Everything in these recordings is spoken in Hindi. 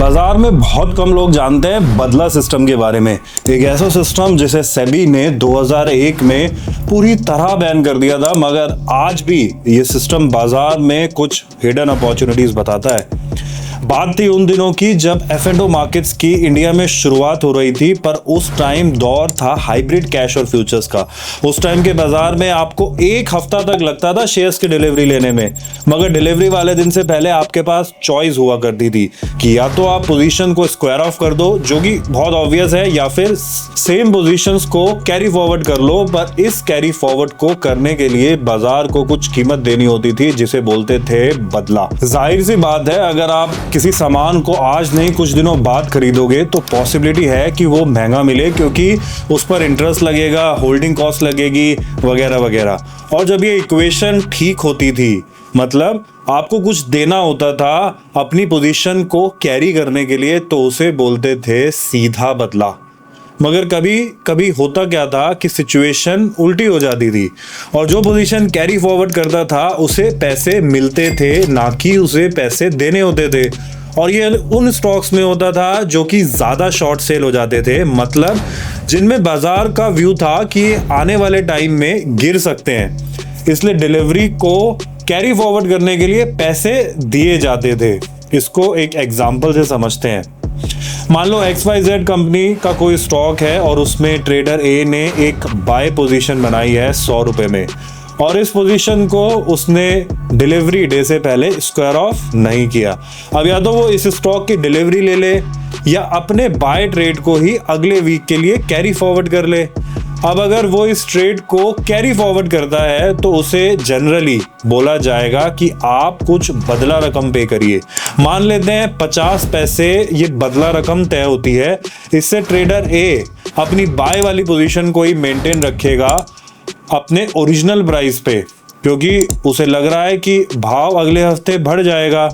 बाजार में बहुत कम लोग जानते हैं बदला सिस्टम के बारे में। एक ऐसा सिस्टम जिसे सेबी ने 2001 में पूरी तरह बैन कर दिया था, मगर आज भी ये सिस्टम बाजार में कुछ हिडन अपॉर्चुनिटीज बताता है। बात थी उन दिनों की जब F&O मार्केट्स की इंडिया में शुरुआत हो रही थी, पर उस टाइम दौर था हाइब्रिड कैश और फ्यूचर्स का। उस टाइम के बाजार में आपको एक हफ्ता तक लगता था शेयर्स की डिलीवरी लेने में, मगर डिलीवरी वाले दिन से पहले आपके पास चॉइस हुआ करती थी कि या तो आप पोजीशन को स्क्वायर ऑफ कर दो, जो कि बहुत ऑब्वियस है, या फिर सेम पोजीशंस को कैरी फॉरवर्ड कर लो। पर इस कैरी फॉरवर्ड को करने के लिए बाजार को कुछ कीमत देनी होती थी, जिसे बोलते थे बदला। जाहिर सी बात है, अगर आप किसी सामान को आज नहीं कुछ दिनों बाद खरीदोगे तो पॉसिबिलिटी है कि वो महंगा मिले, क्योंकि उस पर इंटरेस्ट लगेगा, होल्डिंग कॉस्ट लगेगी वगैरह वगैरह। और जब ये इक्वेशन ठीक होती थी, मतलब आपको कुछ देना होता था अपनी पोजीशन को कैरी करने के लिए, तो उसे बोलते थे सीधा बदला। मगर कभी कभी होता क्या था कि सिचुएशन उल्टी हो जाती थी और जो पोजीशन कैरी फॉरवर्ड करता था उसे पैसे मिलते थे, ना कि उसे पैसे देने होते थे। और ये उन स्टॉक्स में होता था जो कि ज़्यादा शॉर्ट सेल हो जाते थे, मतलब जिनमें बाजार का व्यू था कि आने वाले टाइम में गिर सकते हैं, इसलिए डिलीवरी को कैरी फॉरवर्ड करने के लिए पैसे दिए जाते थे। इसको एक एग्जाम्पल से समझते हैं। मान लो XYZ कंपनी का कोई स्टॉक है और उसमें ट्रेडर ए ने एक बाय पोजीशन बनाई है 100 रुपए में, और इस पोजीशन को उसने डिलीवरी डे से पहले स्क्वायर ऑफ नहीं किया। अब या तो वो इस स्टॉक की डिलीवरी ले ले या अपने बाय ट्रेड को ही अगले वीक के लिए कैरी फॉरवर्ड कर ले। अब अगर वो इस ट्रेड को कैरी फॉरवर्ड करता है तो उसे जनरली बोला जाएगा कि आप कुछ बदला रकम पे करिए। मान लेते हैं 50 पैसे ये बदला रकम तय होती है। इससे ट्रेडर ए अपनी बाय वाली पोजीशन को ही मेंटेन रखेगा अपने ओरिजिनल प्राइस पे, क्योंकि उसे लग रहा है कि भाव अगले हफ्ते बढ़ जाएगा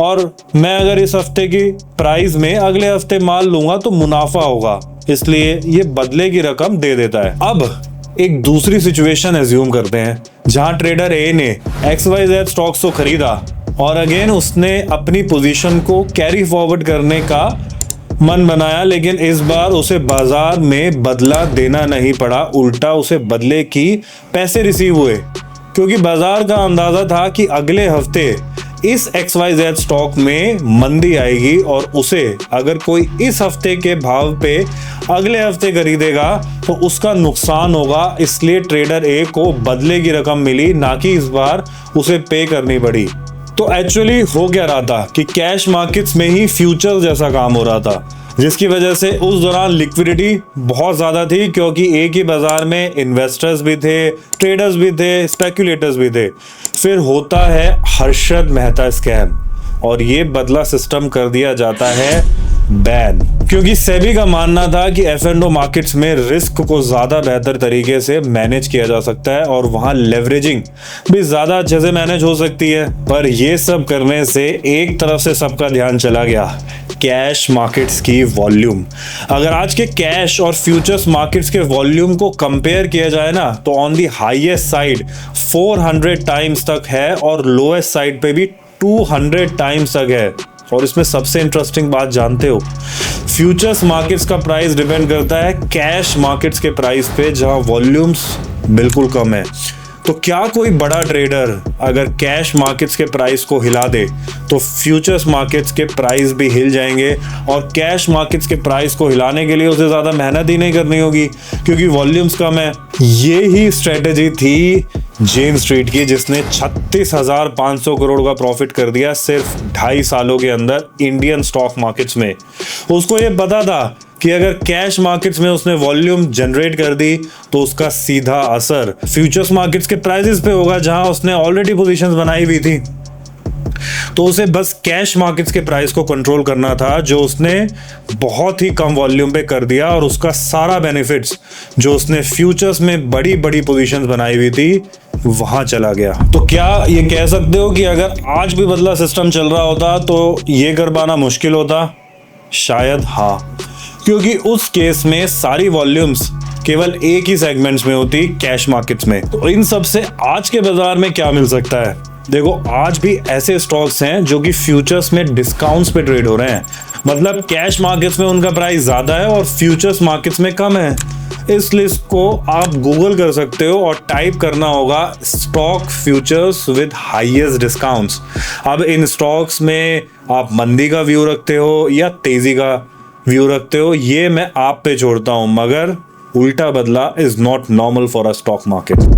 और मैं अगर इस हफ्ते की प्राइस में अगले हफ्ते माल लूंगा तो मुनाफा होगा, इसलिए ये बदले की रकम दे देता है। अब एक दूसरी सिचुएशन एज्यूम करते हैं जहां ट्रेडर ए ने XYZ स्टॉक्स को खरीदा और अगेन उसने अपनी पोजीशन को कैरी फॉरवर्ड करने का मन बनाया, लेकिन इस बार उसे बाजार में बदला देना नहीं पड़ा, उल्टा उसे बदले की पैसे रिसीव हुए, क्योंकि बाजार का अंदाजा था कि अगले हफ्ते इस XYZ स्टॉक में मंदी आएगी और उसे अगर कोई इस हफ्ते के भाव पे अगले हफ्ते खरीदेगा तो उसका नुकसान होगा। इसलिए ट्रेडर ए को बदले की रकम मिली, ना कि इस बार उसे पे करनी पड़ी। तो एक्चुअली हो क्या रहा था कि कैश मार्केट्स में ही फ्यूचर जैसा काम हो रहा था, जिसकी वजह से उस दौरान लिक्विडिटी बहुत ज़्यादा थी, क्योंकि एक ही बाजार में इन्वेस्टर्स भी थे, ट्रेडर्स भी थे, स्पेक्युलेटर्स भी थे। फिर होता है हर्षद मेहता स्कैम और ये बदला सिस्टम कर दिया जाता है बैन, क्योंकि सेबी का मानना था कि F&O मार्केट्स में रिस्क को ज़्यादा बेहतर तरीके से मैनेज किया जा सकता है और वहाँ लेवरेजिंग भी ज़्यादा अच्छे से मैनेज हो सकती है। पर ये सब करने से एक तरफ से सबका ध्यान चला गया कैश मार्केट्स की वॉल्यूम। अगर आज के कैश और फ्यूचर्स मार्केट्स के वॉल्यूम को कंपेयर किया जाए ना, तो on the highest side 400 times तक है और लोएस्ट साइड पे भी 200 टाइम्स तक है। और इसमें सबसे इंटरेस्टिंग बात जानते हो, फ्यूचर्स मार्केट्स का प्राइस डिपेंड करता है कैश मार्केट्स के प्राइस पे, जहां वॉल्यूम्स बिल्कुल कम है। तो क्या कोई बड़ा ट्रेडर अगर कैश मार्केट्स के प्राइस को हिला दे तो फ्यूचर्स मार्केट्स के प्राइस भी हिल जाएंगे, और कैश मार्केट्स के प्राइस को हिलाने के लिए उसे ज़्यादा मेहनत ही नहीं करनी होगी क्योंकि वॉल्यूम्स कम है। ये ही स्ट्रेटेजी थी जेम्स स्ट्रीट की, जिसने 36,500 करोड़ का प्रॉफिट कर दिया सिर्फ 2.5 सालों के अंदर इंडियन स्टॉक मार्केट्स में। उसको ये पता था कि अगर कैश मार्केट्स में उसने वॉल्यूम जनरेट कर दी तो उसका सीधा असर फ्यूचर्स मार्केट्स के प्राइसेस पे होगा, जहां उसने ऑलरेडी पोजीशंस बनाई हुई थी। तो उसे बस कैश मार्केट्स के प्राइस को कंट्रोल करना था, जो उसने बहुत ही कम वॉल्यूम पे कर दिया, और उसका सारा बेनिफिट्स जो उसने फ्यूचर्स में बड़ी बड़ी पोजीशंस बनाई हुई थी वहां चला गया। तो क्या ये कह सकते हो कि अगर आज भी बदला सिस्टम चल रहा होता तो ये कर पाना मुश्किल होता? शायद हाँ, क्योंकि उस केस में सारी वॉल्यूम्स केवल एक ही सेगमेंट्स में होती, कैश मार्केट्स में। तो इन सब से आज के बाजार में क्या मिल सकता है? देखो, आज भी ऐसे स्टॉक्स हैं जो कि फ्यूचर्स में डिस्काउंट्स पे ट्रेड हो रहे हैं, मतलब कैश मार्केट्स में उनका प्राइस ज्यादा है और फ्यूचर्स मार्केट्स में कम है। इस लिस्ट को आप गूगल कर सकते हो और टाइप करना होगा stock futures with highest discounts. अब इन स्टॉक्स में आप मंदी का व्यू रखते हो या तेजी का व्यू रखते हो, ये मैं आप पे छोड़ता हूं, मगर उल्टा बदला is not normal for a stock market.